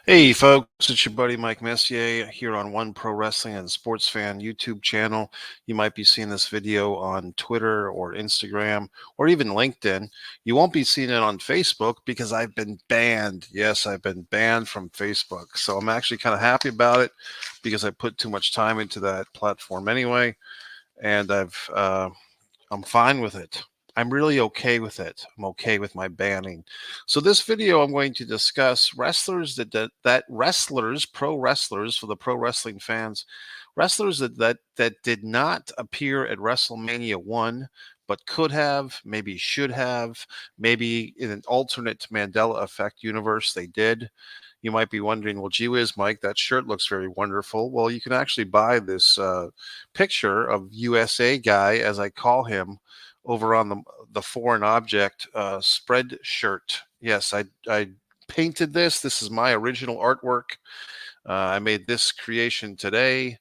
Hey folks, it's your buddy Mike Messier here on One Pro Wrestling and Sports Fan YouTube channel. You might be seeing this video on Twitter or Instagram or even LinkedIn. You won't be seeing it on Facebook because I've been banned. Yes, I've been banned from Facebook. So I'm actually kind of happy about it because I put too much time into that platform anyway, and I'm fine with it. I'm really okay with it. I'm okay with my banning. So this video, I'm going to discuss wrestlers that wrestlers, pro wrestlers for the pro wrestling fans, wrestlers that did not appear at WrestleMania 1, but could have, maybe should have, maybe in an alternate Mandela effect universe they did. You might be wondering, well, gee whiz, Mike, that shirt looks very wonderful. Well, you can actually buy this picture of USA guy, as I call him, over on the foreign object spread shirt. Yes, I painted this. This is my original artwork. I made this creation today,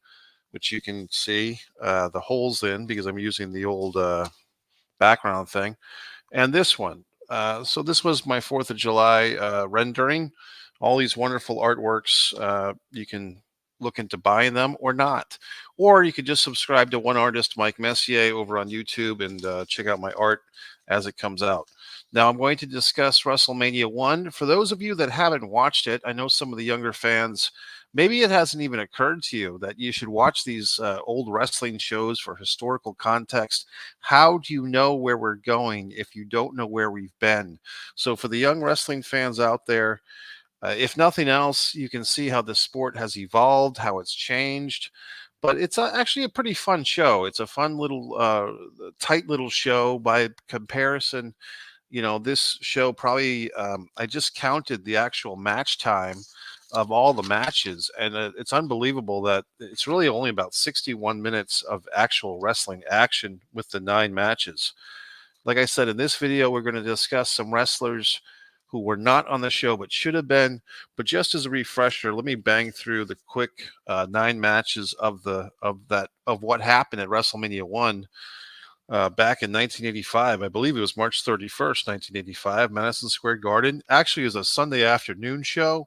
which you can see the holes in because I'm using the old background thing. And this one. So this was my 4th of July rendering. All these wonderful artworks. You can look into buying them or not. Or you could just subscribe to One Artist, Mike Messier, over on YouTube and check out my art as it comes out. Now I'm going to discuss WrestleMania 1. For those of you that haven't watched it, I know some of the younger fans, maybe it hasn't even occurred to you that you should watch these old wrestling shows for historical context. How do you know where we're going if you don't know where we've been? So for the young wrestling fans out there, if nothing else, you can see how the sport has evolved, how it's changed. But it's actually a pretty fun show. It's a fun little, tight little show by comparison. You know, this show probably, I just counted the actual match time of all the matches, and it's unbelievable that it's really only about 61 minutes of actual wrestling action with the 9 matches. Like I said, in this video, we're going to discuss some wrestlers who were not on the show but should have been. But just as a refresher, let me bang through the quick 9 matches of what happened at WrestleMania 1 back in 1985. I believe it was March 31st, 1985, Madison Square Garden. Actually, it was a Sunday afternoon show,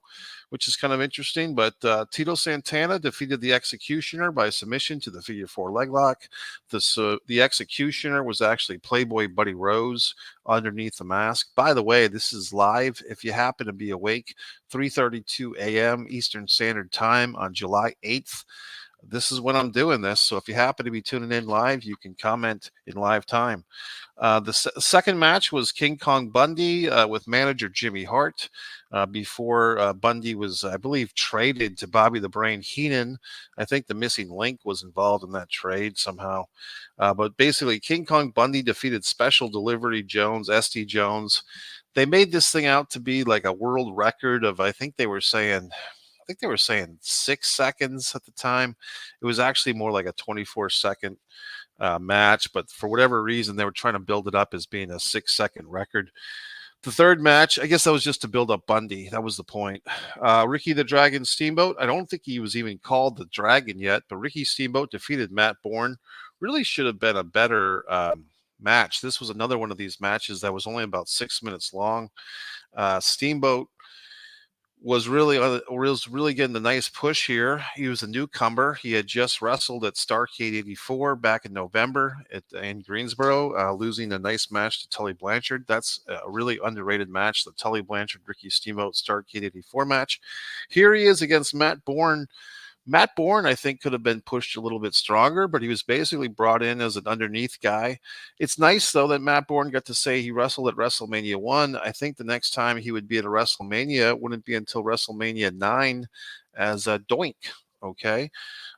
which is kind of interesting. But Tito Santana defeated the Executioner by submission to the figure 4 leg lock. The Executioner was actually Playboy Buddy Rose underneath the mask. By the way, this is live. If you happen to be awake, 3:32 a.m. Eastern Standard Time on July 8th. This is when I'm doing this. So if you happen to be tuning in live, you can comment in live time. The second match was King Kong Bundy with manager Jimmy Hart before Bundy was, I believe, traded to Bobby the Brain Heenan. I think the missing link was involved in that trade somehow. But basically, King Kong Bundy defeated Special Delivery Jones, SD Jones. They made this thing out to be like a world record of, I think they were saying 6 seconds at the time. It was actually more like a 24-second match, but for whatever reason, they were trying to build it up as being a 6-second record. The third match, I guess that was just to build up Bundy. That was the point. Ricky the Dragon Steamboat, I don't think he was even called the Dragon yet, but Ricky Steamboat defeated Matt Bourne. Really should have been a better match. This was another one of these matches that was only about 6 minutes long. Steamboat was really getting the nice push here. He was a newcomer. He had just wrestled at Starrcade 84 back in November in Greensboro, losing a nice match to Tully Blanchard. That's a really underrated match, the Tully Blanchard Ricky Steamboat Starrcade 84 match. Here he is against Matt Bourne. Matt Bourne, I think, could have been pushed a little bit stronger, but he was basically brought in as an underneath guy. It's nice, though, that Matt Bourne got to say he wrestled at WrestleMania 1. I think the next time he would be at a WrestleMania wouldn't be until WrestleMania 9 as a Doink. Okay.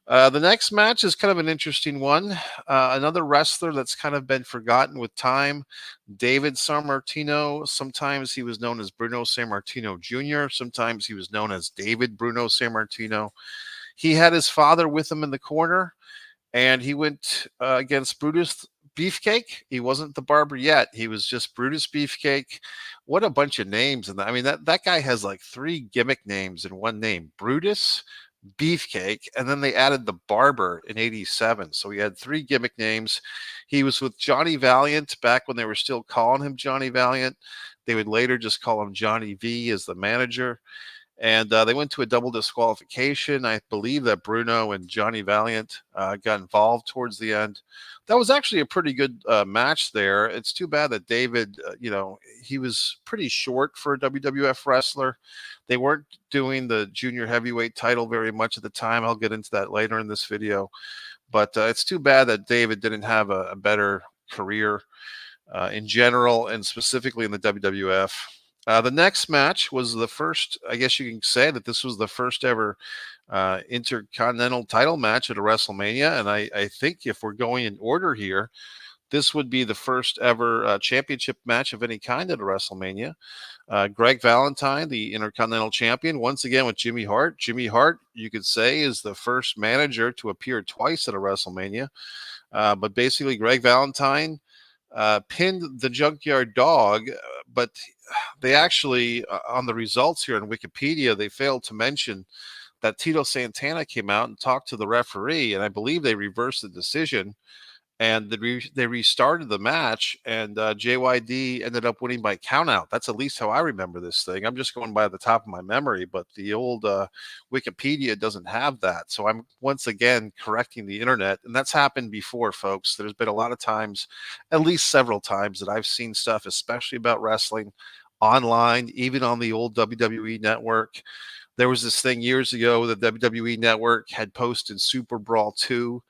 The next match is kind of an interesting one. Another wrestler that's kind of been forgotten with time, David Sammartino. Sometimes he was known as Bruno Sammartino Jr., sometimes he was known as David Bruno Sammartino. He had his father with him in the corner, and he went against Brutus Beefcake. He wasn't the barber yet. He was just Brutus Beefcake. What a bunch of names. And I mean, that guy has like 3 gimmick names in one name: Brutus, Beefcake, and then they added the barber in 87. So he had 3 gimmick names. He was with Johnny Valiant back when they were still calling him Johnny Valiant. They would later just call him Johnny V as the manager. And they went to a double disqualification. I believe that Bruno and Johnny Valiant got involved towards the end. That was actually a pretty good match there. It's too bad that David, he was pretty short for a WWF wrestler. They weren't doing the junior heavyweight title very much at the time. I'll get into that later in this video. But it's too bad that David didn't have a better career in general and specifically in the WWF. The next match was the first, I guess you can say that this was the first ever intercontinental title match at a WrestleMania. And I think if we're going in order here, this would be the first ever championship match of any kind at a WrestleMania. Greg Valentine, the Intercontinental Champion, once again with Jimmy Hart. Jimmy Hart, you could say, is the first manager to appear twice at a WrestleMania. But basically, Greg Valentine pinned the Junkyard Dog, but they actually, on the results here in Wikipedia, they failed to mention that Tito Santana came out and talked to the referee, and I believe they reversed the decision. And they restarted the match, and JYD ended up winning by countout. That's at least how I remember this thing. I'm just going by the top of my memory, but the old Wikipedia doesn't have that. So I'm once again correcting the internet, and that's happened before, folks. There's been a lot of times, at least several times, that I've seen stuff, especially about wrestling, online, even on the old WWE network. There was this thing years ago, the WWE network had posted Super Brawl 2,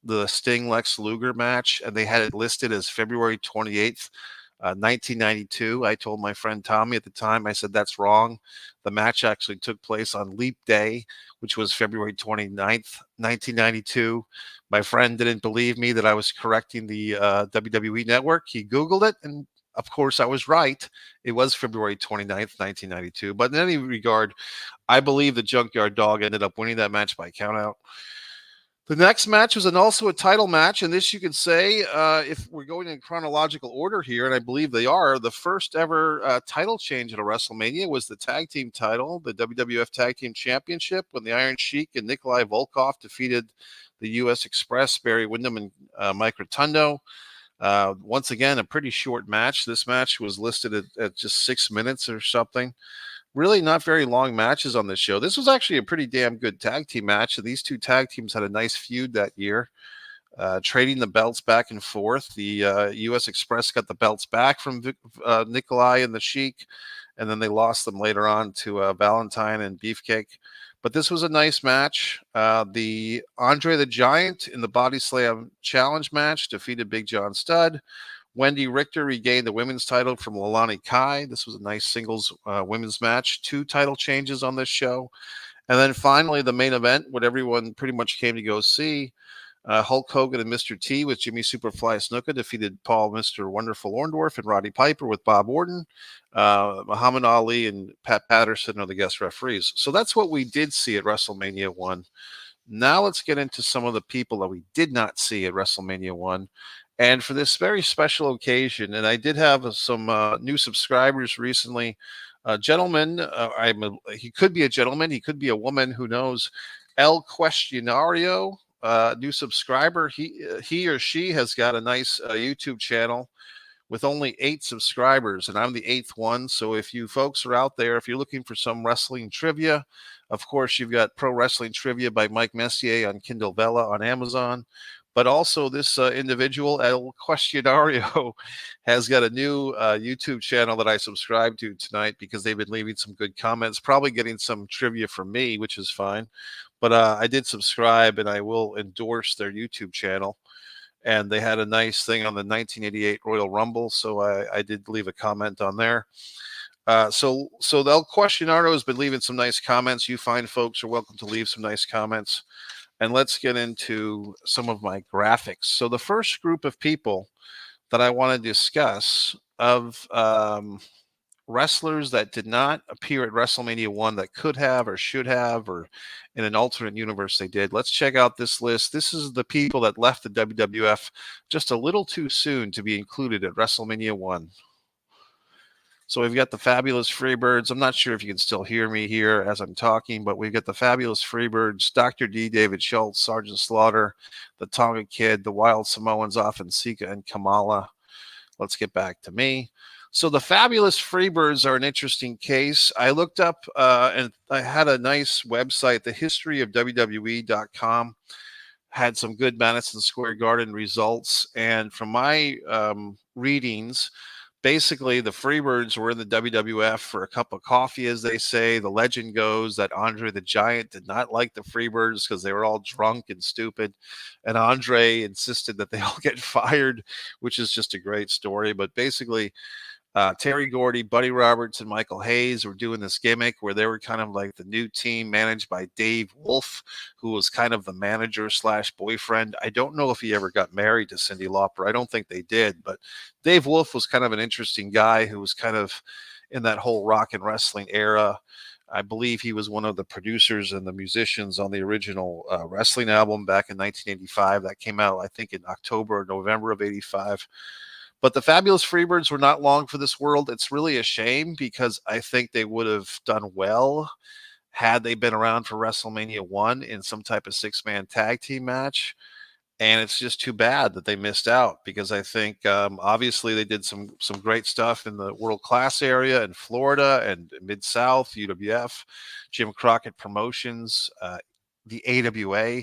the Sting Lex Luger match, and they had it listed as February 28th, 1992. I told my friend Tommy at the time, I said, that's wrong. The match actually took place on Leap Day, which was February 29th, 1992. My friend didn't believe me that I was correcting the WWE network. He Googled it, and of course I was right. It was February 29th, 1992. But in any regard, I believe the Junkyard Dog ended up winning that match by countout. The next match was also a title match, and this you could say, if we're going in chronological order here, and I believe they are, the first ever title change at a WrestleMania was the tag team title, the WWF Tag Team Championship, when the Iron Sheik and Nikolai Volkov defeated the U.S. Express, Barry Windham, and Mike Rotundo. Once again, a pretty short match. This match was listed at just 6 minutes or something. Really not very long matches on this show. This was actually a pretty damn good tag team match. These two tag teams had a nice feud that year, trading the belts back and forth. The U.S. Express got the belts back from Nikolai and the Sheik, and then they lost them later on to Valentine and Beefcake. But this was a nice match. The Andre the Giant in the Body Slam Challenge match defeated Big John Studd. Wendy Richter regained the women's title from Leilani Kai. This was a nice singles women's match. 2 title changes on this show. And then finally, the main event, what everyone pretty much came to go see. Hulk Hogan and Mr. T with Jimmy Superfly Snuka defeated Paul Mr. Wonderful Orndorff and Roddy Piper with Bob Orton. Muhammad Ali and Pat Patterson are the guest referees. So that's what we did see at WrestleMania 1. Now let's get into some of the people that we did not see at WrestleMania 1. And for this very special occasion, and I did have some new subscribers recently. Gentleman, he could be a gentleman, he could be a woman, who knows. El Questionario, new subscriber. He or she has got a nice YouTube channel with only 8 subscribers, and I'm the 8th one. So if you folks are out there, if you're looking for some wrestling trivia, of course, you've got Pro Wrestling Trivia by Mike Messier on Kindle Vella on Amazon. But also this individual, El Questionario, has got a new YouTube channel that I subscribe to tonight because they've been leaving some good comments, probably getting some trivia from me, which is fine. But I did subscribe, and I will endorse their YouTube channel. And they had a nice thing on the 1988 Royal Rumble, so I did leave a comment on there. So the El Questionario has been leaving some nice comments. You fine folks are welcome to leave some nice comments. And let's get into some of my graphics. So the first group of people that I want to discuss of wrestlers that did not appear at WrestleMania 1 that could have or should have, or in an alternate universe they did. Let's check out this list. This is the people that left the WWF just a little too soon to be included at WrestleMania 1. So we've got the Fabulous Freebirds. I'm not sure if you can still hear me here as I'm talking, but we've got the Fabulous Freebirds, Dr. D, David Schultz, Sergeant Slaughter, the Tonga Kid, the Wild Samoans, Offensica, and Kamala. Let's get back to me. So the Fabulous Freebirds are an interesting case. I looked up and I had a nice website, the history of WWE.com, had some good Madison Square Garden results. And from my readings, basically the Freebirds were in the WWF for a cup of coffee, as they say. The legend goes that Andre the Giant did not like the Freebirds because they were all drunk and stupid. And Andre insisted that they all get fired, which is just a great story. But basically, Terry Gordy, Buddy Roberts, and Michael Hayes were doing this gimmick where they were kind of like the new team managed by Dave Wolf, who was kind of the manager slash boyfriend. I don't know if he ever got married to Cyndi Lauper. I don't think they did, but Dave Wolf was kind of an interesting guy who was kind of in that whole rock and wrestling era. I believe he was one of the producers and the musicians on the original wrestling album back in 1985 that came out, I think, in October or November of 85. But the Fabulous Freebirds were not long for this world. It's really a shame because I think they would have done well had they been around for WrestleMania 1 in some type of six-man tag team match. And it's just too bad that they missed out because I think obviously they did some great stuff in the world class area in Florida and Mid South, UWF, Jim Crockett Promotions, the AWA.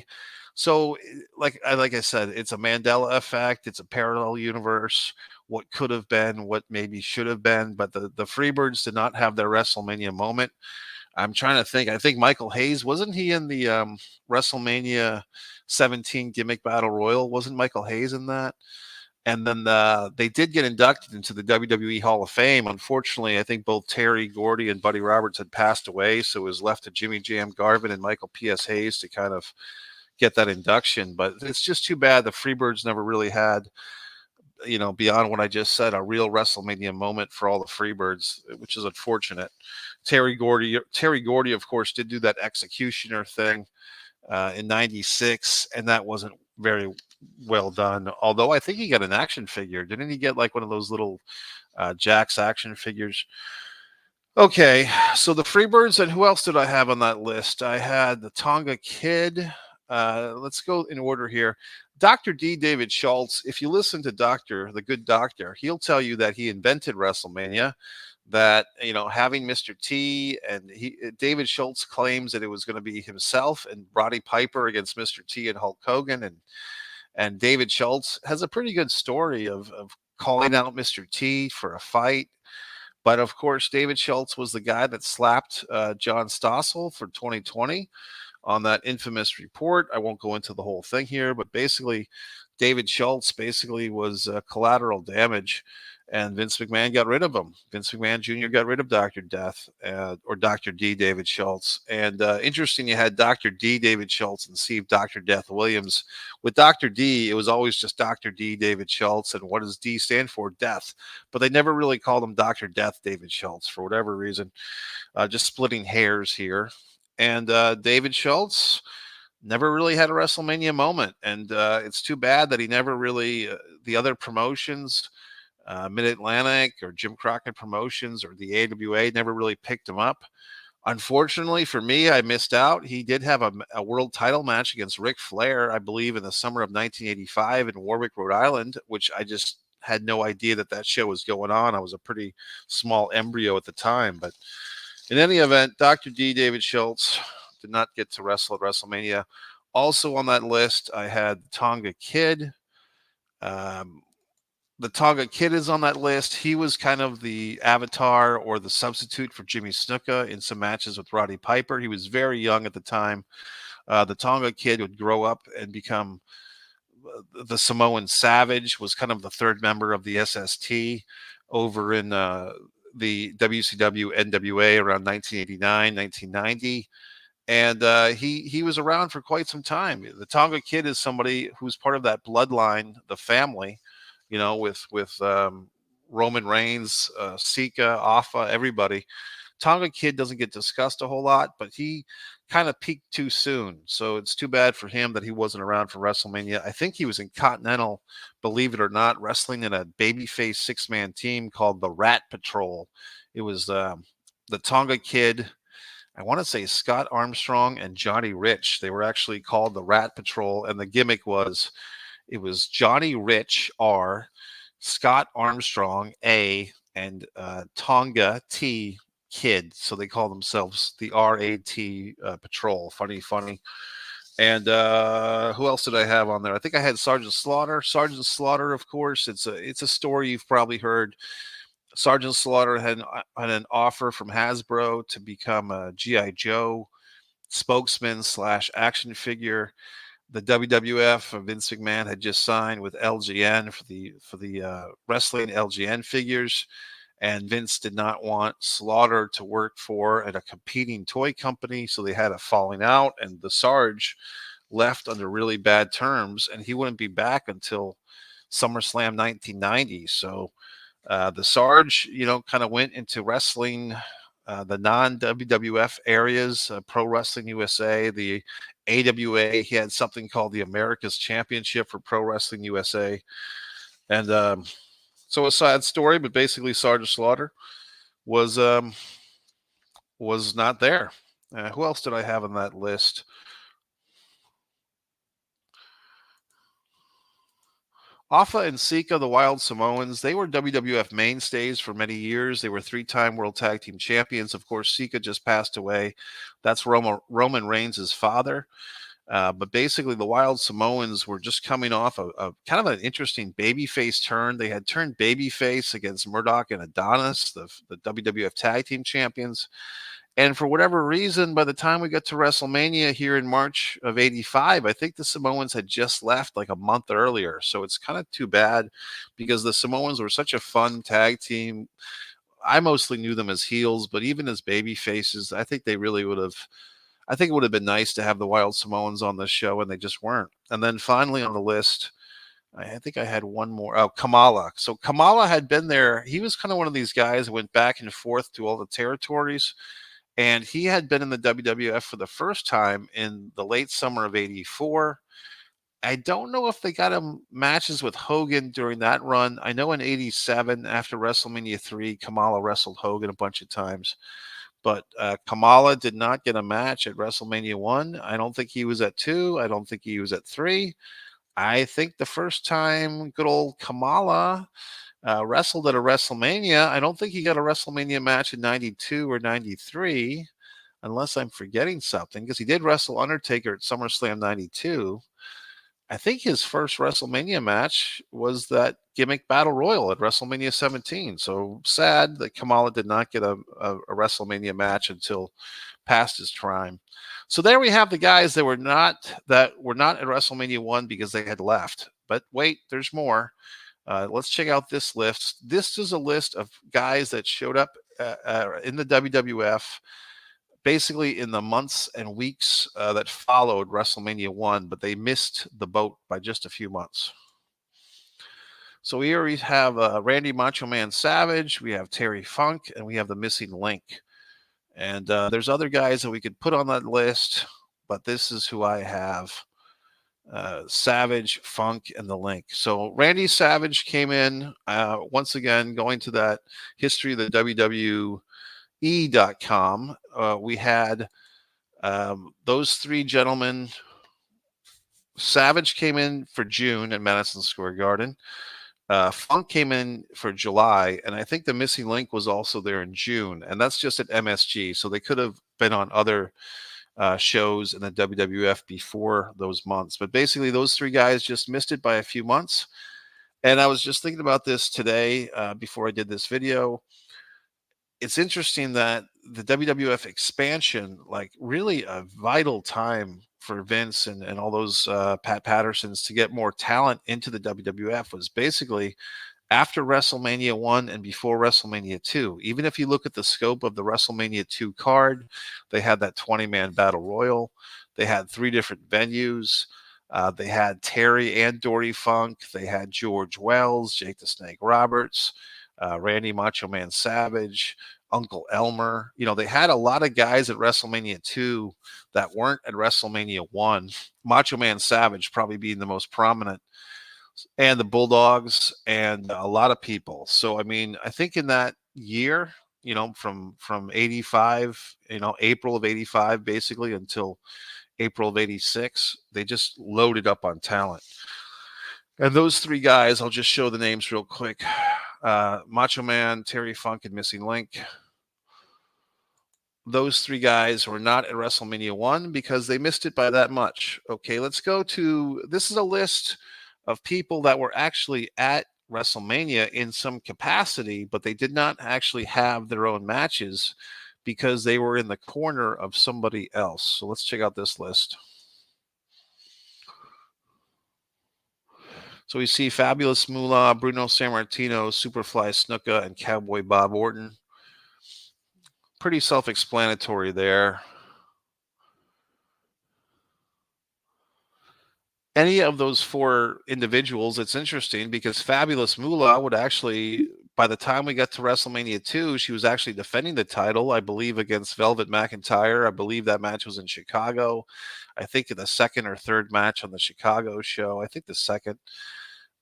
So, like I said, it's a Mandela effect. It's a parallel universe. What could have been, what maybe should have been, but the Freebirds did not have their WrestleMania moment. I'm trying to think. I think Michael Hayes, wasn't he in the WrestleMania 17 Gimmick Battle Royal? Wasn't Michael Hayes in that? And then they did get inducted into the WWE Hall of Fame. Unfortunately, I think both Terry Gordy and Buddy Roberts had passed away, so it was left to Jimmy Jam Garvin and Michael P.S. Hayes to kind of get that induction. But it's just too bad the Freebirds never really had, beyond what I just said, a real WrestleMania moment for all the Freebirds, which is unfortunate. Terry Gordy, of course, did do that Executioner thing in '96, and that wasn't very well done. Although I think he got an action figure, didn't he? Get like one of those little Jack's action figures. Okay, so the Freebirds, and who else did I have on that list? I had the Tonga Kid. Let's go in order here. Dr. D. David Schultz, if you listen to the good doctor, he'll tell you that he invented WrestleMania, that, having Mr. T, and David Schultz claims that it was going to be himself and Roddy Piper against Mr. T and Hulk Hogan. And David Schultz has a pretty good story of calling out Mr. T for a fight. But of course, David Schultz was the guy that slapped John Stossel for 2020 on that infamous report. I won't go into the whole thing here, but basically, David Schultz basically was collateral damage, and Vince McMahon got rid of him. Vince McMahon Jr. got rid of Dr. Death, or Dr. D. David Schultz. And interesting, you had Dr. D. David Schultz and Steve Dr. Death Williams. With Dr. D, it was always just Dr. D. David Schultz. And what does D stand for? Death. But they never really called him Dr. Death David Schultz for whatever reason. Just splitting hairs here. And David Schultz never really had a WrestleMania moment. And it's too bad that he never really, the other promotions, Mid-Atlantic or Jim Crockett Promotions or the AWA, never really picked him up. Unfortunately for me, I missed out. He did have a world title match against Ric Flair, I believe, in the summer of 1985 in Warwick, Rhode Island, which I just had no idea that show was going on. I was a pretty small embryo at the time. But in any event, Dr. D. David Schultz did not get to wrestle at WrestleMania. Also on that list, I had Tonga Kid. The Tonga Kid is on that list. He was kind of the avatar or the substitute for Jimmy Snuka in some matches with Roddy Piper. He was very young at the time. The Tonga Kid would grow up and become the Samoan Savage, was kind of the third member of the SST over in the WCW NWA around 1989, 1990. And he was around for quite some time. The Tonga Kid is somebody who's part of that bloodline, the family, with Roman Reigns, Sika, Afa, everybody. Tonga Kid doesn't get discussed a whole lot, but he kind of peaked too soon. So it's too bad for him that he wasn't around for WrestleMania. I think he was in Continental, believe it or not, wrestling in a babyface six-man team called the Rat Patrol. It was the Tonga Kid, I want to say Scott Armstrong and Johnny Rich. They were actually called the Rat Patrol, and the gimmick was Johnny Rich, R, Scott Armstrong, A, and Tonga T Kid. So they call themselves the RAT Patrol. Funny, funny. And who else did I have on there? I think I had Sergeant Slaughter. Sergeant Slaughter, of course. It's a story you've probably heard. Sergeant Slaughter had an offer from Hasbro to become a GI Joe spokesman slash action figure. The WWF, Vince McMahon, had just signed with LGN for the wrestling LGN figures, and Vince did not want Slaughter to work for at a competing toy company, so they had a falling out, and the Sarge left under really bad terms, and he wouldn't be back until SummerSlam 1990. So the Sarge, kind of went into wrestling, the non-WWF areas, Pro Wrestling USA, the AWA. He had something called the America's Championship for Pro Wrestling USA. And so a sad story, but basically Sergeant Slaughter was not there. Who else did I have on that list? Afa and Sika, the Wild Samoans, they were WWF mainstays for many years. They were three-time World Tag Team Champions. Of course, Sika just passed away. That's Roman Reigns' father. But basically, the Wild Samoans were just coming off a kind of an interesting babyface turn. They had turned babyface against Murdoch and Adonis, the WWF Tag Team Champions. And for whatever reason, by the time we got to WrestleMania here in March of '85, I think the Samoans had just left like a month earlier. So it's kind of too bad because the Samoans were such a fun tag team. I mostly knew them as heels, but even as baby faces, I think they really would have. I think it would have been nice to have the Wild Samoans on the show, and they just weren't. And then finally on the list, I think I had one more. Oh, Kamala. So Kamala had been there. He was kind of one of these guys that went back and forth to all the territories. And he had been in the WWF for the first time in the late summer of '84. I don't know if they got him matches with Hogan during that run. I know in '87, after WrestleMania 3, Kamala wrestled Hogan a bunch of times. But Kamala did not get a match at WrestleMania 1. I don't think he was at 2. I don't think he was at 3. I think the first time good old Kamala wrestled at a WrestleMania, I don't think he got a WrestleMania match in '92 or '93, unless I'm forgetting something, because he did wrestle Undertaker at SummerSlam '92. I think his first WrestleMania match was that gimmick battle royal at WrestleMania 17. So sad that Kamala did not get a WrestleMania match until past his prime. So there we have the guys that were not at WrestleMania 1 because they had left. But wait, there's more. Let's check out this list. This is a list of guys that showed up in the WWF basically in the months and weeks that followed WrestleMania 1, but they missed the boat by just a few months. So here we have Randy Macho Man Savage, we have Terry Funk, and we have the Missing Link. And there's other guys that we could put on that list, but this is who I have. Savage, Funk, and the Link. So Randy Savage came in, once again, going to that history of the WWE.com. We had those three gentlemen. Savage came in for June at Madison Square Garden. Funk came in for July, and I think the Missing Link was also there in June, and that's just at MSG. So they could have been on other shows in the WWF before those months. But basically, those three guys just missed it by a few months. And I was just thinking about this today before I did this video. It's interesting that the WWF expansion, like really a vital time for Vince and all those Pat Pattersons to get more talent into the WWF was basically after WrestleMania 1 and before WrestleMania 2. Even if you look at the scope of the WrestleMania 2 card, they had that 20-man battle royal. They had 3 different venues. They had Terry and Dory Funk. They had George Wells, Jake the Snake Roberts, Randy Macho Man Savage, Uncle Elmer. They had a lot of guys at WrestleMania 2 that weren't at WrestleMania 1. Macho Man Savage probably being the most prominent, and the Bulldogs and a lot of people. So, I mean, I think in that year, from '85, April of '85, basically until April of '86, they just loaded up on talent. And those three guys, I'll just show the names real quick. Macho Man, Terry Funk, and Missing Link. Those three guys were not at WrestleMania 1 because they missed it by that much. Okay, let's go to this is a list of people that were actually at WrestleMania in some capacity, but they did not actually have their own matches because they were in the corner of somebody else. So let's check out this list. So we see Fabulous Moolah, Bruno Sammartino, Superfly Snuka, and Cowboy Bob Orton. Pretty self-explanatory there. Any of those four individuals, it's interesting because Fabulous Moolah would actually, by the time we got to WrestleMania 2, she was actually defending the title, I believe, against Velvet McIntyre. I believe that match was in Chicago. I think in the second or third match on the Chicago show. I think the second.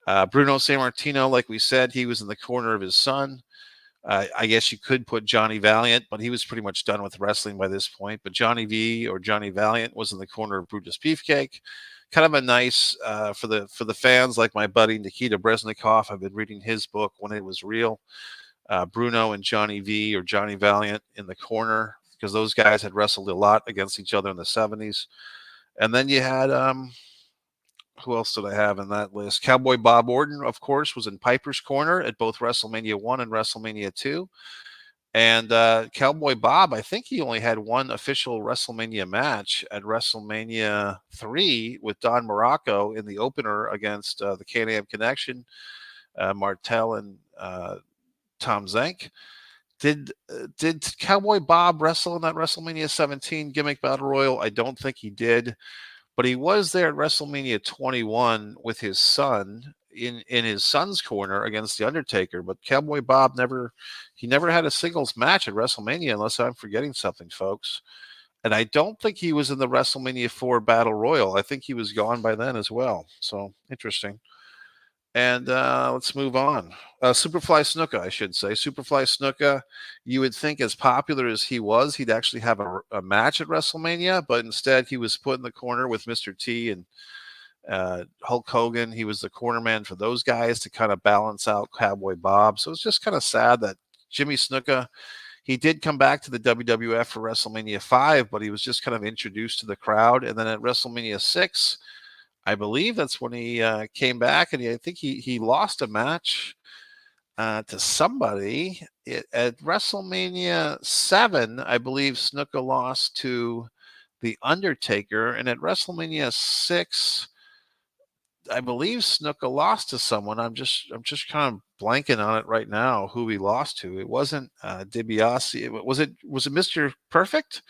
Bruno Sammartino, like we said, he was in the corner of his son. I guess you could put Johnny Valiant, but he was pretty much done with wrestling by this point. But Johnny V or Johnny Valiant was in the corner of Brutus Beefcake. Kind of a nice for the fans like my buddy Nikita Breznikov. I've been reading his book When It Was Real. Bruno and Johnny V or Johnny Valiant in the corner because those guys had wrestled a lot against each other in the 70s. And then you had who else did I have in that list? Cowboy Bob Orton, of course, was in Piper's Corner at both WrestleMania 1 and WrestleMania 2. And Cowboy Bob, I think he only had one official WrestleMania match at WrestleMania 3 with Don Morocco in the opener against the Can-Am Connection, Martel and Tom Zank. Did Cowboy Bob wrestle in that WrestleMania 17 gimmick battle royal? I don't think he did. But he was there at WrestleMania 21 with his son in his son's corner against The Undertaker. But Cowboy Bob never had a singles match at WrestleMania unless I'm forgetting something, folks. And I don't think he was in the WrestleMania 4 Battle Royal. I think he was gone by then as well. So interesting. And let's move on. Superfly Snuka, I should say. Superfly Snuka, you would think as popular as he was, he'd actually have a match at WrestleMania, but instead he was put in the corner with Mr. T and Hulk Hogan. He was the corner man for those guys to kind of balance out Cowboy Bob. So it's just kind of sad that Jimmy Snuka, he did come back to the WWF for WrestleMania 5, but he was just kind of introduced to the crowd. And then at WrestleMania 6, I believe that's when he came back, and I think he lost a match to somebody at WrestleMania 7. I believe Snuka lost to The Undertaker, and at WrestleMania 6, I believe Snuka lost to someone. I'm just kind of blanking on it right now who he lost to. It wasn't DiBiase. Was it Mr. Perfect?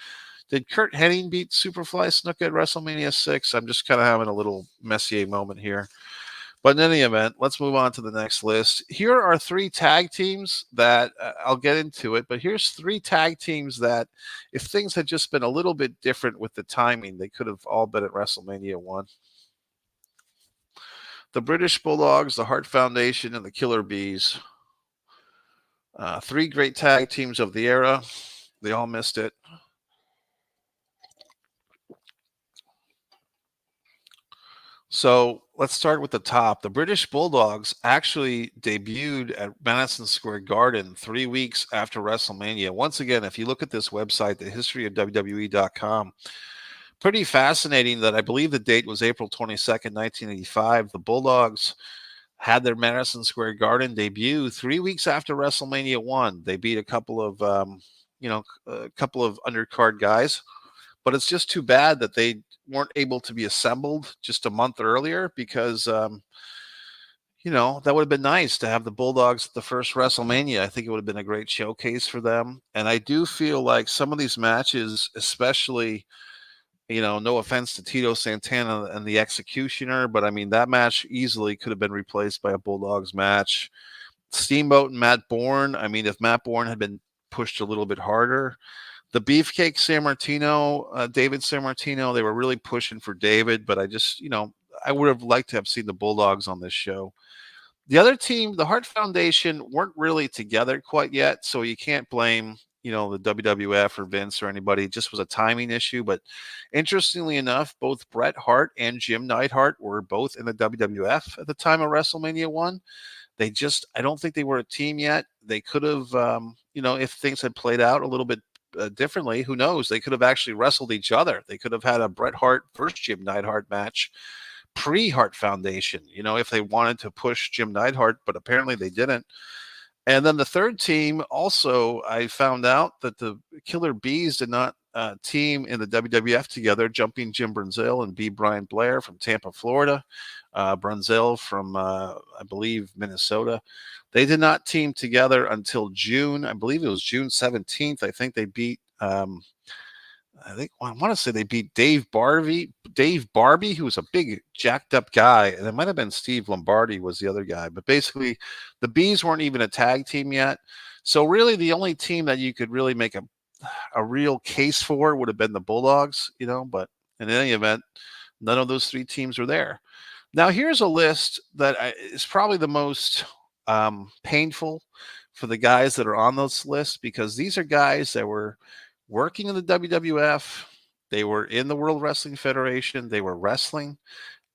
Did Kurt Hennig beat Superfly Snuka at WrestleMania 6? I'm just kind of having a little Messier moment here. But in any event, let's move on to the next list. Here are three tag teams that I'll get into it, but here's three tag teams that if things had just been a little bit different with the timing, they could have all been at WrestleMania 1. The British Bulldogs, the Hart Foundation, and the Killer Bees. Three great tag teams of the era. They all missed it. So let's start with the top. The British Bulldogs actually debuted at Madison Square Garden 3 weeks after WrestleMania. Once again, if you look at this website, the history of WWE.com, pretty fascinating that I believe the date was April 22nd, 1985. The Bulldogs had their Madison Square Garden debut 3 weeks after WrestleMania 1. They beat a couple of, a couple of undercard guys. But it's just too bad that they weren't able to be assembled just a month earlier because, that would have been nice to have the Bulldogs at the first WrestleMania. I think it would have been a great showcase for them. And I do feel like some of these matches, especially, no offense to Tito Santana and the Executioner, but I mean, that match easily could have been replaced by a Bulldogs match. Steamboat and Matt Bourne. I mean, if Matt Bourne had been pushed a little bit harder, the Beefcake Sammartino, David Sammartino, they were really pushing for David, but I just, I would have liked to have seen the Bulldogs on this show. The other team, the Hart Foundation, weren't really together quite yet, so you can't blame, the WWF or Vince or anybody. It just was a timing issue. But interestingly enough, both Bret Hart and Jim Neidhart were both in the WWF at the time of WrestleMania 1. I don't think they were a team yet. They could have, if things had played out a little bit differently, who knows? They could have actually wrestled each other. They could have had a Bret Hart versus Jim Neidhart match pre-Hart Foundation, if they wanted to push Jim Neidhart, but apparently they didn't. And then the third team, also, I found out that the Killer Bees did not team in the WWF together, jumping Jim Brunzell and B. Brian Blair from Tampa, Florida, Brunzell from, I believe, Minnesota. They did not team together until June. I believe it was June 17th. I think they beat I want to say they beat Dave Barbie, who was a big jacked up guy, and it might have been Steve Lombardi was the other guy. But basically, the Bees weren't even a tag team yet. So really, the only team that you could really make a real case for would have been the Bulldogs, But in any event, none of those three teams are there. Now, here's a list that is probably the most painful for the guys that are on those lists, because these are guys that were working in the WWF. They were in the World Wrestling Federation. They were wrestling.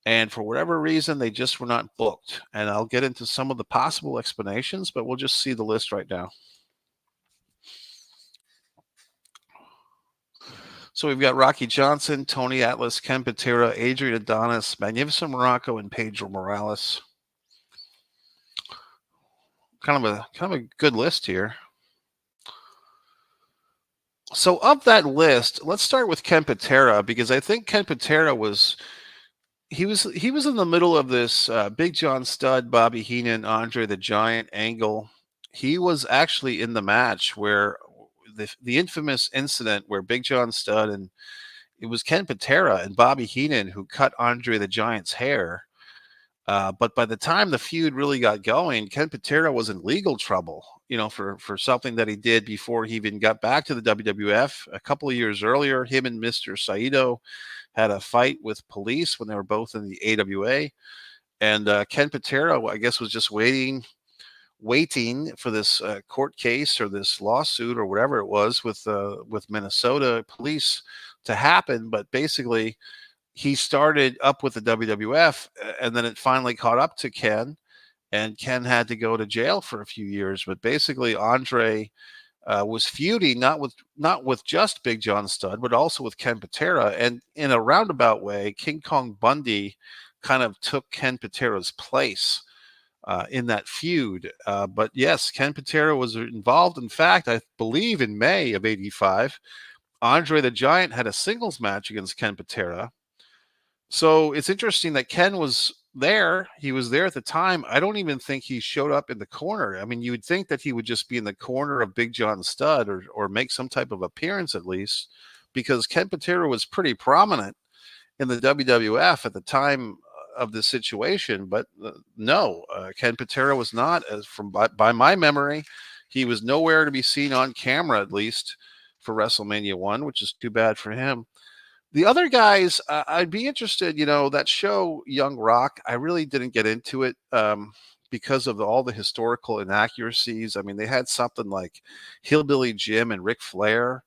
And for whatever reason, they just were not booked. And I'll get into some of the possible explanations, but we'll just see the list right now. So we've got Rocky Johnson, Tony Atlas, Ken Patera, Adrian Adonis, Magnificent Morocco, and Pedro Morales. Kind of a good list here. So of that list, let's start with Ken Patera, because I think Ken Patera was in the middle of this Big John Studd, Bobby Heenan, Andre the Giant angle. He was actually in the match where the infamous incident where Big John Studd, and it was Ken Patera and Bobby Heenan who cut Andre the Giant's hair. But by the time the feud really got going, Ken Patera was in legal trouble, for something that he did before he even got back to the WWF. A couple of years earlier, him and Mr. Saito had a fight with police when they were both in the AWA. And Ken Patera, I guess, was just waiting for this court case or this lawsuit or whatever it was with Minnesota police to happen. But basically, he started up with the WWF, and then it finally caught up to Ken, and Ken had to go to jail for a few years. But basically, Andre was feuding not with just Big John Studd, but also with Ken Patera. And in a roundabout way, King Kong Bundy kind of took Ken Patera's place in that feud. But yes, Ken Patera was involved. In fact, I believe in May of '85, Andre the Giant had a singles match against Ken Patera. So it's interesting that Ken was there. He was there at the time. I don't even think he showed up in the corner. I mean, you would think that he would just be in the corner of Big John Studd or make some type of appearance at least, because Ken Patera was pretty prominent in the WWF at the time of the situation. But no, Ken Patera was not, as by my memory, he was nowhere to be seen on camera, at least for WrestleMania 1, which is too bad for him. The other guys, I'd be interested, that show Young Rock, I really didn't get into it because of all the historical inaccuracies. I mean, they had something like Hillbilly Jim and Ric Flair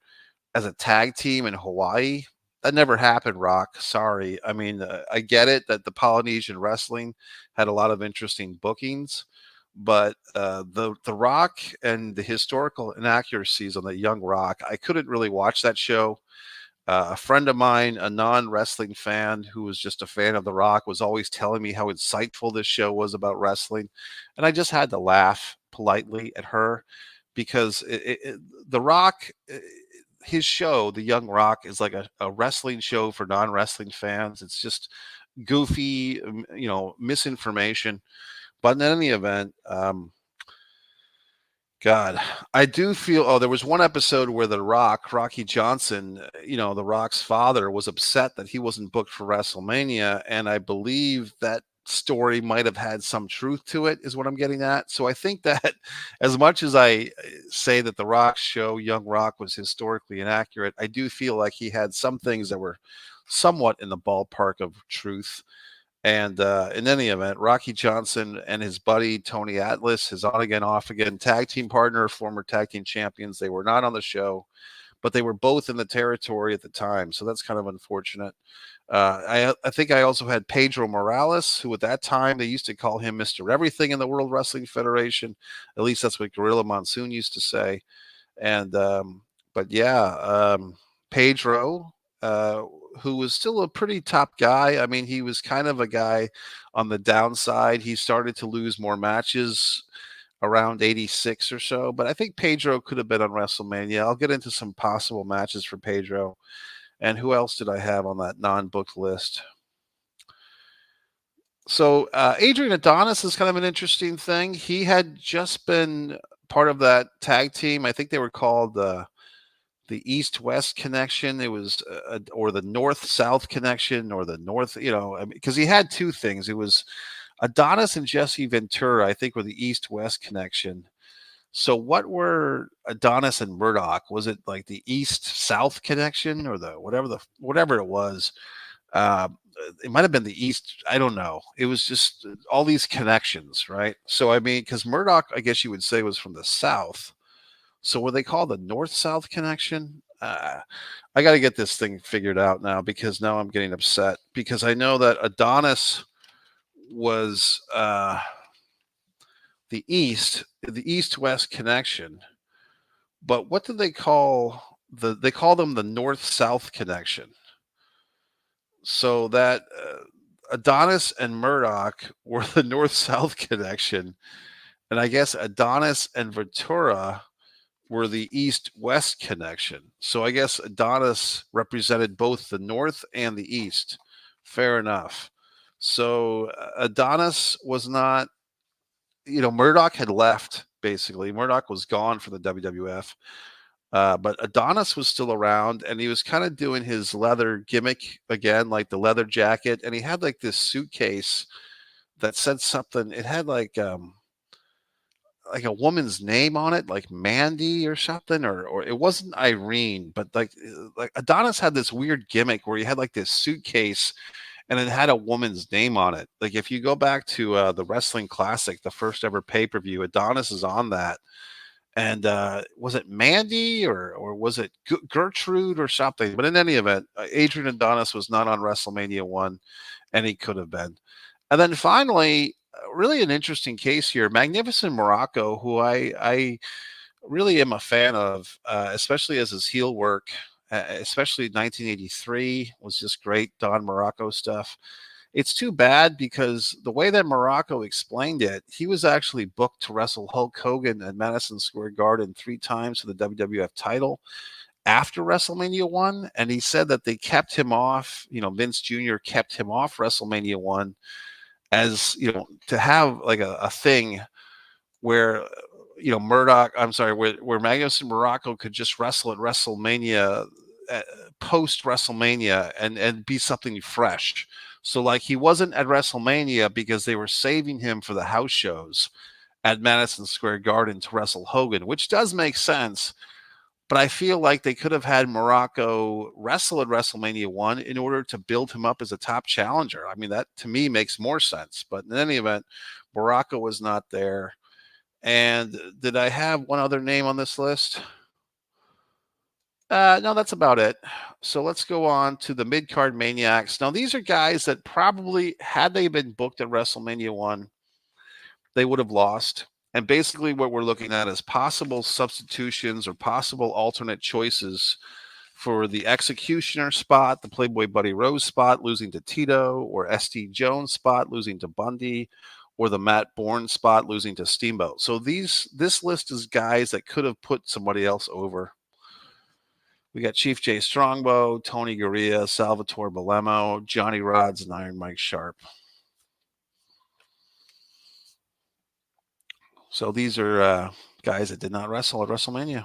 as a tag team in Hawaii. That never happened, Rock. Sorry. I mean, I get it that the Polynesian wrestling had a lot of interesting bookings, but the Rock and the historical inaccuracies on the Young Rock, I couldn't really watch that show. A friend of mine, a non-wrestling fan who was just a fan of The Rock, was always telling me how insightful this show was about wrestling. And I just had to laugh politely at her, because The Rock, his show, The Young Rock, is like a wrestling show for non-wrestling fans. It's just goofy, misinformation. But in any event, God, I do feel. Oh, there was one episode where Rocky Johnson, The Rock's father, was upset that he wasn't booked for WrestleMania, and I believe that story might have had some truth to it, is what I'm getting at. So I think that as much as I say that The Rock's show, Young Rock, was historically inaccurate, I do feel like he had some things that were somewhat in the ballpark of truth. And in any event, Rocky Johnson and his buddy Tony Atlas, his on again, off again tag team partner, former tag team champions, they were not on the show. but they were both in the territory at the time. So that's kind of unfortunate. I think I also had Pedro Morales, who at that time they used to call him Mr. Everything in the World Wrestling Federation. At least that's what Gorilla Monsoon used to say. And but yeah, Pedro, uh, who was still a pretty top guy. I mean, he was kind of a guy on the downside. He started to lose more matches around 86 or so, but I think Pedro could have been on WrestleMania. I'll get into some possible matches for Pedro. And who else did I have on that non-booked list? So Adrian Adonis is kind of an interesting thing. He had just been part of that tag team. I think they were called the East-West Connection. It was or the North-South Connection, or the North. Because he had two things. It was Adonis and Jesse Ventura, I think, were the East-West Connection. So what were Adonis and Murdoch? Was it like the East-South Connection, or the whatever it was? Uh, it might have been the East. I don't know. It was just all these connections, right? So I mean, because Murdoch, I guess you would say, was from the South. So were they called the North-South Connection? I got to get this thing figured out now, because now I'm getting upset, because I know that Adonis was the East-West Connection, but what did they call they call them the North-South Connection. So that Adonis and Murdoch were the North-South Connection, and I guess Adonis and Ventura were the East-West Connection. So I guess Adonis represented both the North and the East. Fair enough. So Adonis was not, Murdoch had left, basically. Murdoch was gone for the WWF. But Adonis was still around, and he was kind of doing his leather gimmick again, like the leather jacket. And he had like this suitcase that said something. It had like a woman's name on it, like Mandy or something, or it wasn't Irene, but like Adonis had this weird gimmick where he had like this suitcase and it had a woman's name on it. Like if you go back to the Wrestling Classic, the first ever pay-per-view, Adonis is on that. And was it Mandy, or was it Gertrude or something? But in any event, Adrian Adonis was not on WrestleMania 1, and he could have been. And then finally, really an interesting case here, Magnificent Morocco, who I really am a fan of, especially as his heel work, especially 1983 was just great Don Morocco stuff. It's too bad, because the way that Morocco explained it, he was actually booked to wrestle Hulk Hogan at Madison Square Garden 3 times for the WWF title after WrestleMania 1. And he said that they kept him off, Vince Jr. kept him off WrestleMania 1 as, to have like a thing where, where Magnificent Morocco could just wrestle at WrestleMania, post WrestleMania, and be something fresh. So like he wasn't at WrestleMania because they were saving him for the house shows at Madison Square Garden to wrestle Hogan, which does make sense. But I feel like they could have had Morocco wrestle at WrestleMania 1 in order to build him up as a top challenger. I mean, that to me makes more sense. But in any event, Morocco was not there. And did I have one other name on this list? No, that's about it. So let's go on to the mid-card maniacs. Now, these are guys that probably, had they been booked at WrestleMania 1, they would have lost. And basically what we're looking at is possible substitutions or possible alternate choices for the Executioner spot, the Playboy Buddy Rose spot, losing to Tito, or SD Jones spot, losing to Bundy, or the Matt Bourne spot, losing to Steamboat. So this list is guys that could have put somebody else over. We got Chief Jay Strongbow, Tony Gurria, Salvatore Balemo, Johnny Rods, and Iron Mike Sharp. So these are guys that did not wrestle at WrestleMania.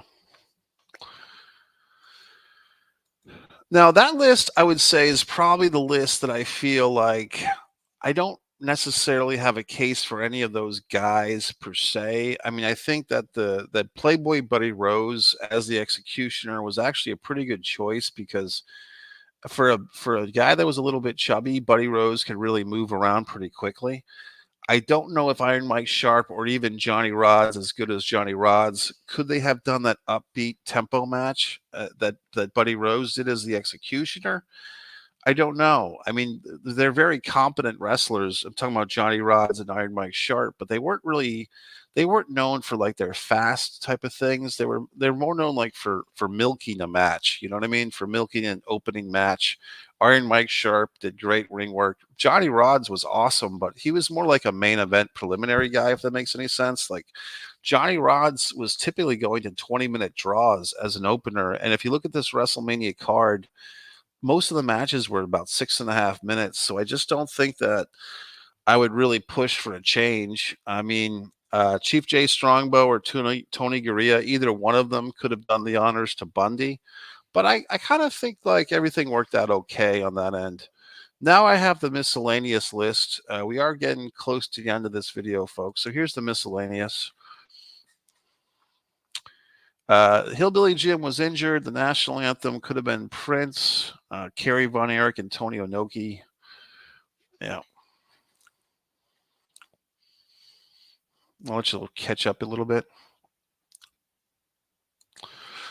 Now, that list, I would say, is probably the list that I feel like I don't necessarily have a case for any of those guys per se. I mean, I think that that Playboy Buddy Rose as the Executioner was actually a pretty good choice, because for a guy that was a little bit chubby, Buddy Rose could really move around pretty quickly. I don't know if Iron Mike Sharp or even Johnny Rodz, as good as Johnny Rodz, could they have done that upbeat tempo match that Buddy Rose did as the Executioner? I don't know. I mean, they're very competent wrestlers. I'm talking about Johnny Rodz and Iron Mike Sharp, but they weren't known for like their fast type of things. They're more known like for milking a match. You know what I mean? For milking an opening match. Iron Mike Sharp did great ring work. Johnny Rodz was awesome, but he was more like a main event preliminary guy, if that makes any sense. Like Johnny Rodz was typically going to 20-minute draws as an opener. And if you look at this WrestleMania card, most of the matches were about 6.5 minutes. So I just don't think that I would really push for a change. I mean, Chief Jay Strongbow or Tony Gurria, either one of them could have done the honors to Bundy. But I kind of think like everything worked out okay on that end. Now I have the miscellaneous list. We are getting close to the end of this video, folks. So here's the miscellaneous. Hillbilly Jim was injured. The national anthem could have been Prince, Kerry Von Erich, and Tony Inoki. Yeah. I'll let you catch up a little bit.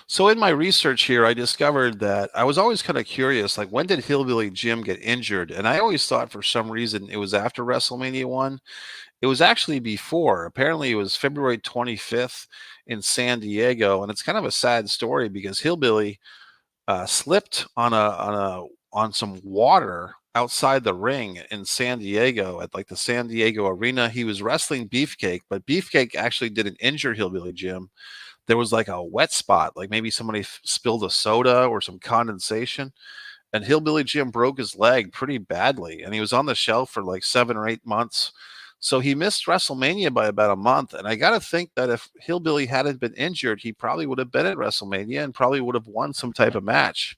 So in my research here, I discovered that I was always kind of curious, like when did Hillbilly Jim get injured? And I always thought for some reason it was after WrestleMania 1. It was actually before. Apparently, it was February 25th in San Diego, and it's kind of a sad story because Hillbilly slipped on some water outside the ring in San Diego at like the San Diego Arena. He was wrestling Beefcake, but Beefcake actually didn't injure Hillbilly Jim. There was like a wet spot, like maybe somebody spilled a soda or some condensation, and Hillbilly Jim broke his leg pretty badly, and he was on the shelf for like 7 or 8 months. So he missed WrestleMania by about a month. And I got to think that if Hillbilly hadn't been injured, he probably would have been at WrestleMania and probably would have won some type of match.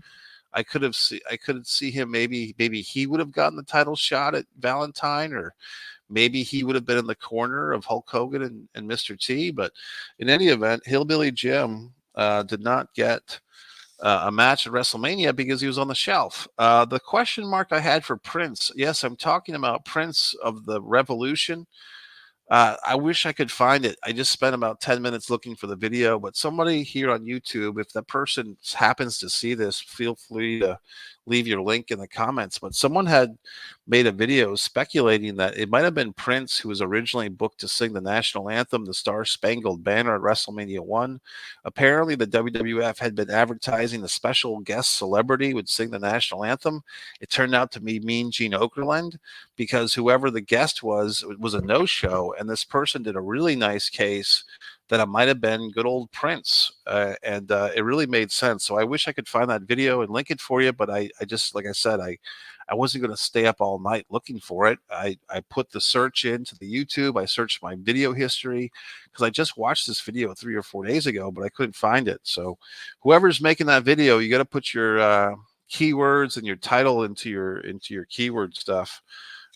I could see him maybe he would have gotten the title shot at Valentine, or maybe he would have been in the corner of Hulk Hogan and Mr. T. But in any event, Hillbilly Jim did not get a match at WrestleMania because he was on the shelf. The question mark I had for Prince, yes, I'm talking about Prince of the Revolution. I wish I could find it. I just spent about 10 minutes looking for the video, but somebody here on YouTube, if that person happens to see this, feel free to leave your link in the comments. But someone had made a video speculating that it might have been Prince who was originally booked to sing the national anthem, the Star Spangled Banner at WrestleMania 1. Apparently, the WWF had been advertising the special guest celebrity would sing the national anthem. It turned out to be Mean Gene Okerlund, because whoever the guest was a no-show, and this person did a really nice case that it might have been good old Prince, and it really made sense. So I wish I could find that video and link it for you, but I just, like I said, I wasn't going to stay up all night looking for it. I put the search into the YouTube. I searched my video history because I just watched this video 3 or 4 days ago, but I couldn't find it. So whoever's making that video, you got to put your keywords and your title into your keyword stuff.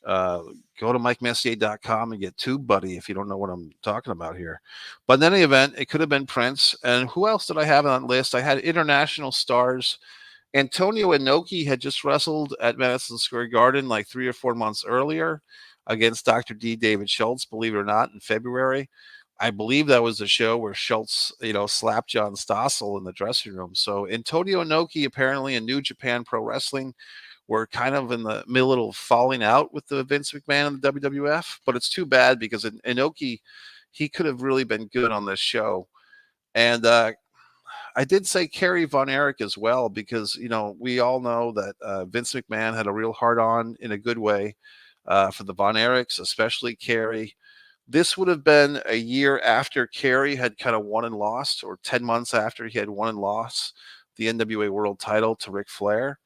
Go to MikeMessier.com and get TubeBuddy if you don't know what I'm talking about here. But in any event, it could have been Prince. And who else did I have on that list? I had international stars. Antonio Inoki had just wrestled at Madison Square Garden like 3 or 4 months earlier against Dr. D. David Schultz, believe it or not, in February. I believe that was the show where Schultz, slapped John Stossel in the dressing room. So Antonio Inoki, apparently in New Japan Pro Wrestling, were kind of in the middle of falling out with the Vince McMahon and the WWF. But it's too bad because Inoki, he could have really been good on this show. And I did say Kerry Von Erich as well, because, we all know that Vince McMahon had a real hard-on in a good way for the Von Erichs, especially Kerry. This would have been a year after Kerry had kind of won and lost, or 10 months after he had won and lost the NWA World title to Ric Flair.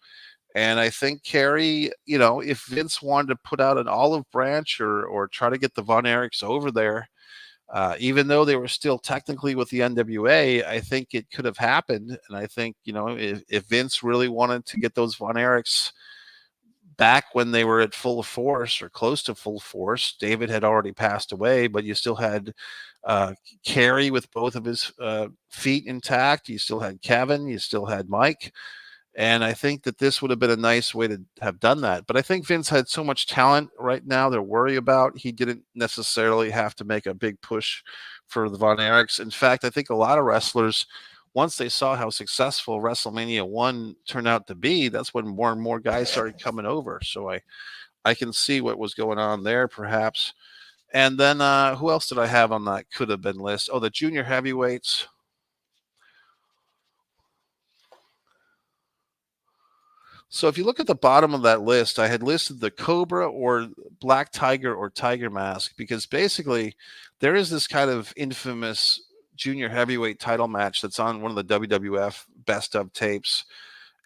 And I think Kerry, if Vince wanted to put out an olive branch or try to get the Von Erichs over there, even though they were still technically with the NWA, I think it could have happened. And I think, if Vince really wanted to get those Von Erichs back when they were at full force or close to full force, David had already passed away, but you still had Kerry with both of his feet intact. You still had Kevin. You still had Mike. And I think that this would have been a nice way to have done that. But I think Vince had so much talent right now to worry about. He didn't necessarily have to make a big push for the Von Erichs. In fact, I think a lot of wrestlers, once they saw how successful WrestleMania 1 turned out to be, that's when more and more guys started coming over. So I can see what was going on there, perhaps. And then who else did I have on that could have been list? Oh, the junior heavyweights. So if you look at the bottom of that list, I had listed the Cobra or Black Tiger or Tiger Mask because basically there is this kind of infamous junior heavyweight title match that's on one of the WWF best of tapes.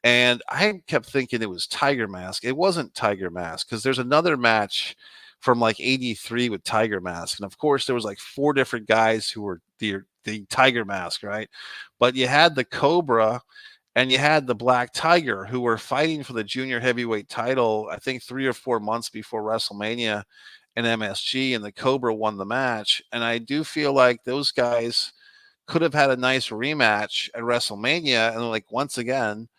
And I kept thinking it was Tiger Mask. It wasn't Tiger Mask because there's another match from like 83 with Tiger Mask. And of course, there was like four different guys who were the Tiger Mask, right? But you had the Cobra and you had the Black Tiger who were fighting for the junior heavyweight title, I think 3 or 4 months before WrestleMania in MSG, and the Cobra won the match. And I do feel like those guys could have had a nice rematch at WrestleMania. And like, once again,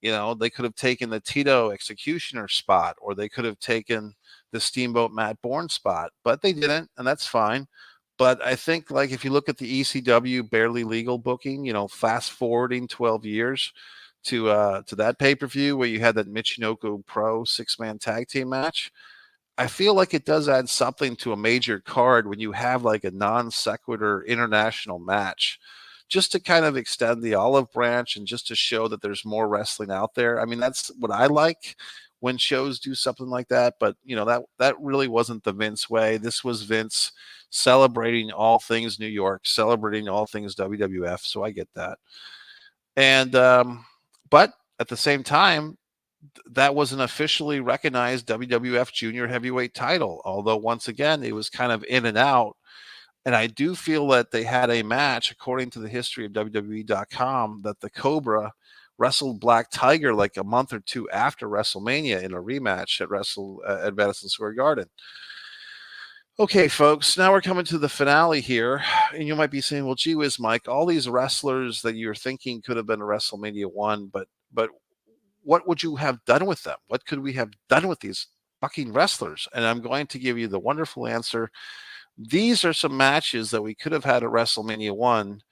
they could have taken the Tito Executioner spot, or they could have taken the Steamboat Matt Bourne spot, but they didn't, and that's fine. But I think, like, if you look at the ECW barely legal booking, fast forwarding 12 years to that pay per view where you had that Michinoku Pro 6-man tag team match, I feel like it does add something to a major card when you have like a non sequitur international match, just to kind of extend the olive branch and just to show that there's more wrestling out there. I mean, that's what I like when shows do something like that. But that really wasn't the Vince way. This was Vince celebrating all things New York, celebrating all things WWF. So I get that. And but at the same time, that was an officially recognized WWF Junior Heavyweight title. Although once again, it was kind of in and out. And I do feel that they had a match, according to the history of WWE.com, that the Cobra wrestled Black Tiger like a month or two after WrestleMania in a rematch at Madison Square Garden. Okay, folks, now we're coming to the finale here. And you might be saying, well, gee whiz, Mike, all these wrestlers that you're thinking could have been a WrestleMania 1, but what would you have done with them? What could we have done with these fucking wrestlers? And I'm going to give you the wonderful answer. These are some matches that we could have had at WrestleMania 1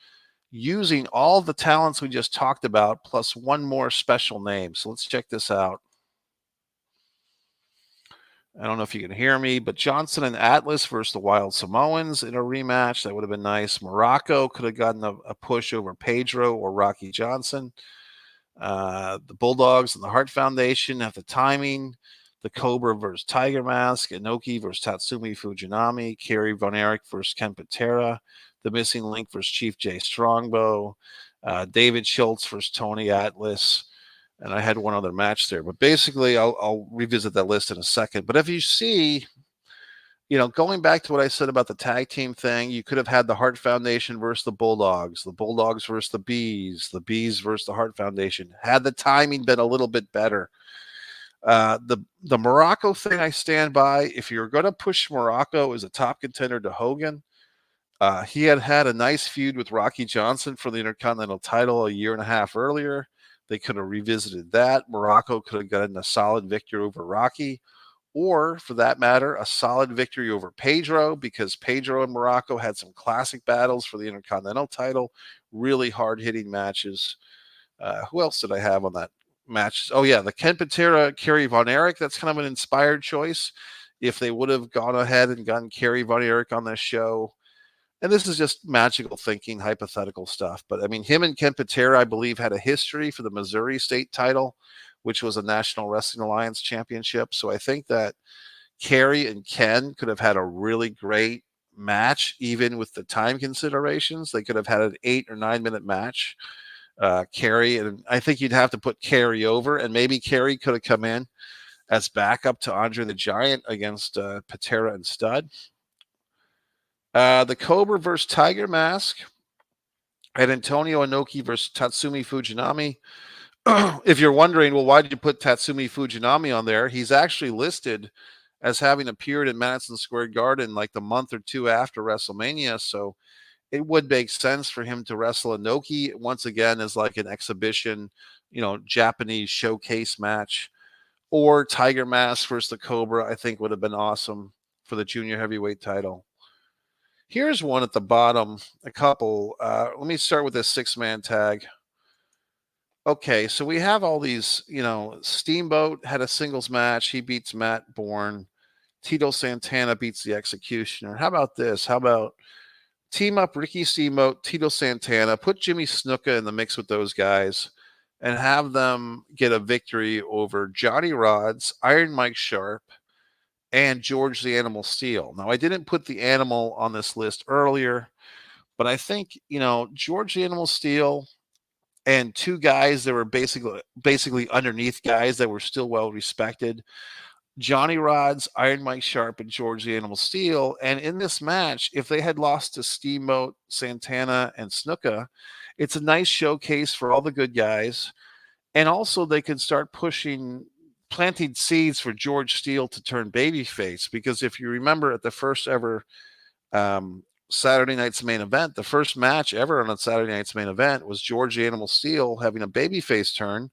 using all the talents we just talked about, plus one more special name. So let's check this out. I don't know if you can hear me, but Johnson and Atlas versus the Wild Samoans in a rematch. That would have been nice. Morocco could have gotten a push over Pedro or Rocky Johnson. The Bulldogs and the Hart Foundation have the timing. The Cobra versus Tiger Mask, Inoki versus Tatsumi Fujinami, Kerry Von Erich versus Ken Patera, The Missing Link versus Chief Jay Strongbow, David Schultz versus Tony Atlas, and I had one other match there. But basically, I'll revisit that list in a second. But if you see, going back to what I said about the tag team thing, you could have had the Hart Foundation versus the Bulldogs versus the Bees versus the Hart Foundation. Had the timing been a little bit better. The Morocco thing I stand by. If you're going to push Morocco as a top contender to Hogan, he had a nice feud with Rocky Johnson for the Intercontinental title a year and a half earlier. They could have revisited that. Morocco could have gotten a solid victory over Rocky, or for that matter, a solid victory over Pedro, because Pedro and Morocco had some classic battles for the Intercontinental title, really hard-hitting matches. Who else did I have on that match? Oh, yeah, the Ken Patera, Kerry Von Erich. That's kind of an inspired choice. If they would have gone ahead and gotten Kerry Von Erich on this show, and this is just magical thinking, hypothetical stuff, but I mean, him and Ken Patera, I believe, had a history for the Missouri State title, which was a National Wrestling Alliance championship. So I think that Kerry and Ken could have had a really great match, even with the time considerations. They could have had an 8 or 9 minute match. Kerry, and I think you'd have to put Kerry over, and maybe Kerry could have come in as backup to Andre the Giant against Patera and Stud. The Cobra versus Tiger Mask, and Antonio Inoki versus Tatsumi Fujinami. If you're wondering, well, why did you put Tatsumi Fujinami on there? He's actually listed as having appeared in Madison Square Garden like the month or two after WrestleMania, so it would make sense for him to wrestle Inoki once again as like an exhibition Japanese showcase match, or Tiger Mask versus the Cobra, I think would have been awesome for the junior heavyweight title. Here's one at the bottom, a couple. Let me start with this 6-man tag. Okay, so we have all these, Steamboat had a singles match. He beats Matt Bourne. Tito Santana beats the Executioner. How about this? How about team up Ricky Steamboat, Tito Santana, put Jimmy Snuka in the mix with those guys, and have them get a victory over Johnny Rodz, Iron Mike Sharp, and George the Animal Steel. Now, I didn't put the Animal on this list earlier, but I think, George the Animal Steel and two guys that were basically underneath guys that were still well respected. Johnny Rodz, Iron Mike Sharp, and George the Animal Steel. And in this match, if they had lost to Steamboat, Santana, and Snuka, it's a nice showcase for all the good guys. And also, they could start planting seeds for George Steele to turn babyface. Because if you remember at the first ever Saturday night's main event, the first match ever on a Saturday night's main event was George the Animal Steel having a babyface turn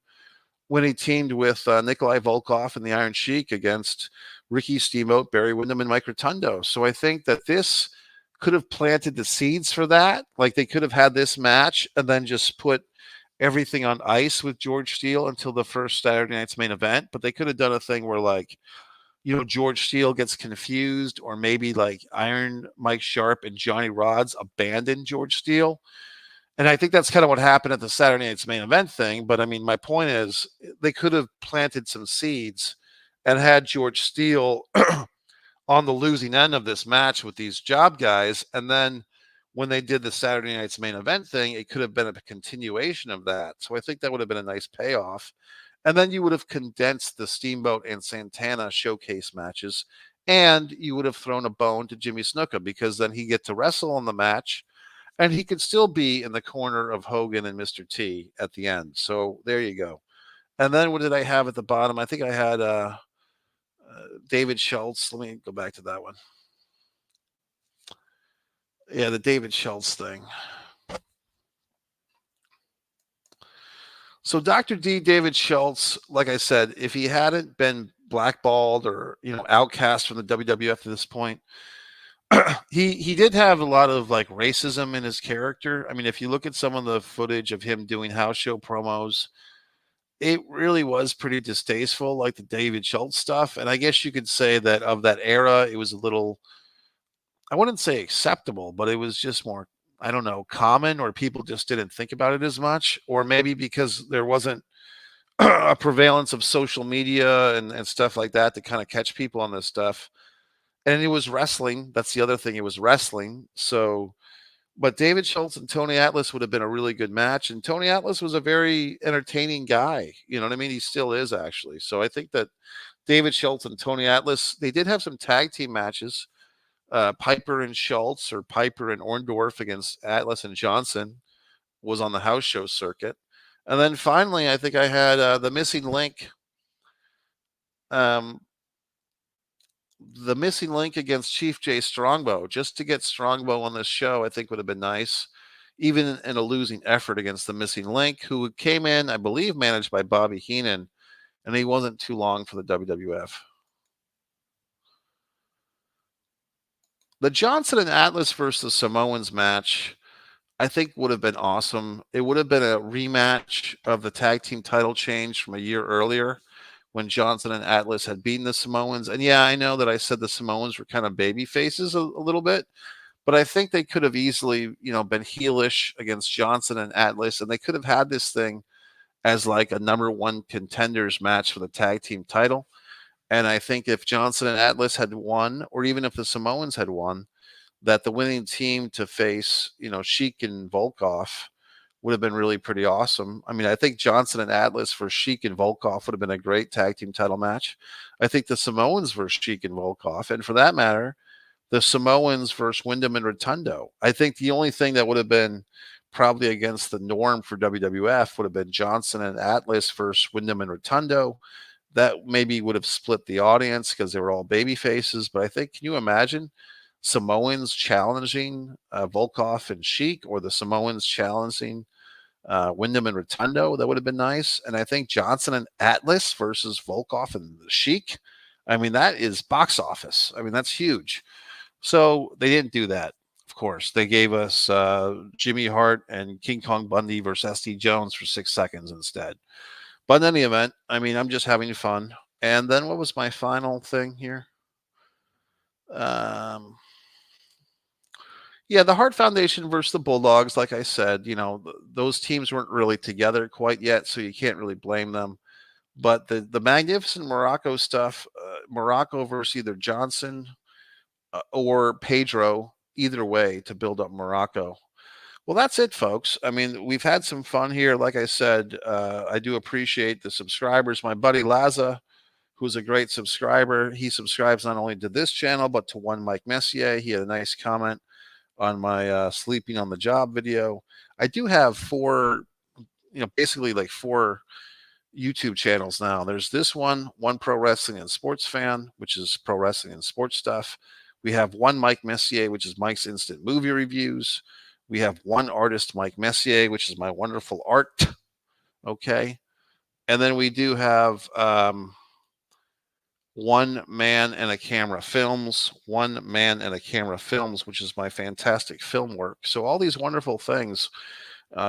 when he teamed with Nikolai Volkov and the Iron Sheik against Ricky Steamboat, Barry Windham, and Mike Rotundo. So I think that this could have planted the seeds for that. Like, they could have had this match and then just put everything on ice with George Steele until the first Saturday night's main event. But they could have done a thing where, like, George Steele gets confused, or maybe like Iron Mike Sharp and Johnny Rodz abandon George Steele. And I think that's kind of what happened at the Saturday night's main event thing. But I mean, my point is, they could have planted some seeds and had George Steele on the losing end of this match with these job guys. And then when they did the Saturday night's main event thing, it could have been a continuation of that. So I think that would have been a nice payoff. And then you would have condensed the Steamboat and Santana showcase matches, and you would have thrown a bone to Jimmy Snuka, because then he get to wrestle in the match, and he could still be in the corner of Hogan and Mr. T at the end. So there you go. And then what did I have at the bottom? I think I had David Schultz. Let me go back to that one. Yeah, the David Schultz thing. So Dr. D, David Schultz, like I said, if he hadn't been blackballed or, outcast from the WWF to this point, he did have a lot of like racism in his character. I mean, if you look at some of the footage of him doing house show promos, it really was pretty distasteful, like the David Schultz stuff. And I guess you could say that of that era, it was a little, I wouldn't say acceptable, but it was just more, I don't know, common, or people just didn't think about it as much, or maybe because there wasn't a prevalence of social media and stuff like that to kind of catch people on this stuff. And it was wrestling. That's the other thing. It was wrestling. So, but David Schultz and Tony Atlas would have been a really good match. And Tony Atlas was a very entertaining guy. You know what I mean? He still is, actually. So I think that David Schultz and Tony Atlas, they did have some tag team matches. Piper and Schultz, or Piper and Orndorff against Atlas and Johnson, was on the house show circuit. And then finally, I think I had the missing link. The missing link against Chief J Strongbow, just to get Strongbow on this show, I think would have been nice, even in a losing effort against the missing link, who came in, I believe, managed by Bobby Heenan, and he wasn't too long for the WWF. The Johnson and Atlas versus the Samoans match, I think, would have been awesome. It would have been a rematch of the tag team title change from a year earlier, when Johnson and Atlas had beaten the Samoans. And yeah, I know that I said the Samoans were kind of baby faces a little bit, but I think they could have easily, been heelish against Johnson and Atlas, and they could have had this thing as like a number one contenders match for the tag team title. And I think if Johnson and Atlas had won, or even if the Samoans had won, that the winning team to face, Sheik and Volkov would have been really pretty awesome. I mean, I think Johnson and Atlas for Sheik and Volkov would have been a great tag team title match. I think the Samoans versus Sheik and Volkov, and for that matter, the Samoans versus Windham and Rotundo. I think the only thing that would have been probably against the norm for WWF would have been Johnson and Atlas versus Windham and Rotundo. That maybe would have split the audience because they were all baby faces. But I think, can you imagine Samoans challenging Volkov and Sheik, or the Samoans challenging Wyndham and Rotundo. That would have been nice. And I think Johnson and Atlas versus Volkov and the Sheik. I mean, that is box office. I mean, that's huge. So they didn't do that. Of course, they gave us Jimmy Hart and King Kong Bundy versus S.T. Jones for 6 seconds instead. But in any event, I mean, I'm just having fun. And then what was my final thing here? Um, yeah, the Hart Foundation versus the Bulldogs. Like I said, those teams weren't really together quite yet, so you can't really blame them. But the Magnificent Morocco stuff, Morocco versus either Johnson or Pedro, either way to build up Morocco. Well, that's it, folks. I mean, we've had some fun here. Like I said, I do appreciate the subscribers. My buddy Laza, who's a great subscriber, he subscribes not only to this channel, but to one Mike Messier. He had a nice comment on my sleeping on the job video. I do have basically like four YouTube channels now. There's this one Pro Wrestling and Sports Fan, which is pro wrestling and sports stuff. We have one Mike Messier, which is Mike's Instant Movie Reviews. We have one Artist Mike Messier, which is my wonderful art. Okay. And then we do have One Man and a Camera Films, One Man and a Camera Films, which is my fantastic film work. So all these wonderful things.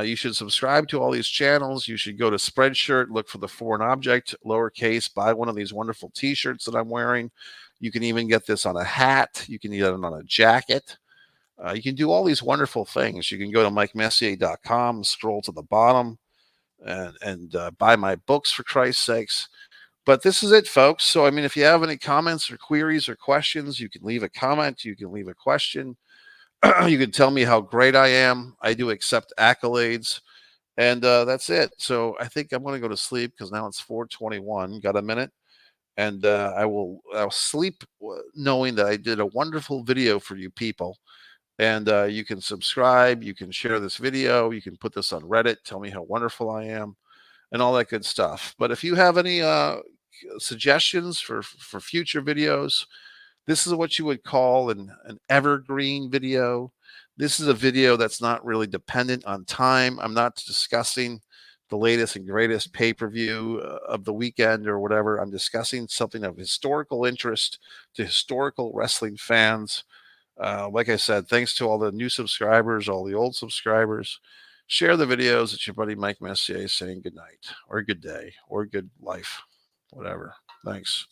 You should subscribe to all these channels. You should go to Spreadshirt, look for the foreign object, lowercase, buy one of these wonderful t-shirts that I'm wearing. You can even get this on a hat. You can get it on a jacket. You can do all these wonderful things. You can go to MikeMessier.com, scroll to the bottom, and buy my books, for Christ's sakes. But this is it, folks. So, I mean, if you have any comments or queries or questions, you can leave a comment. You can leave a question. You can tell me how great I am. I do accept accolades. And that's it. So I think I'm going to go to sleep because now it's 4:21. Got a minute? And I'll sleep knowing that I did a wonderful video for you people. And you can subscribe. You can share this video. You can put this on Reddit. Tell me how wonderful I am and all that good stuff. But if you have any suggestions for future videos, this is what you would call an evergreen video. This is a video that's not really dependent on time. I'm not discussing the latest and greatest pay-per-view of the weekend or whatever. I'm discussing something of historical interest to historical wrestling fans. Like I said, thanks to all the new subscribers, all the old subscribers. Share the videos. It's your buddy Mike Messier saying good night or good day or good life, whatever. Thanks.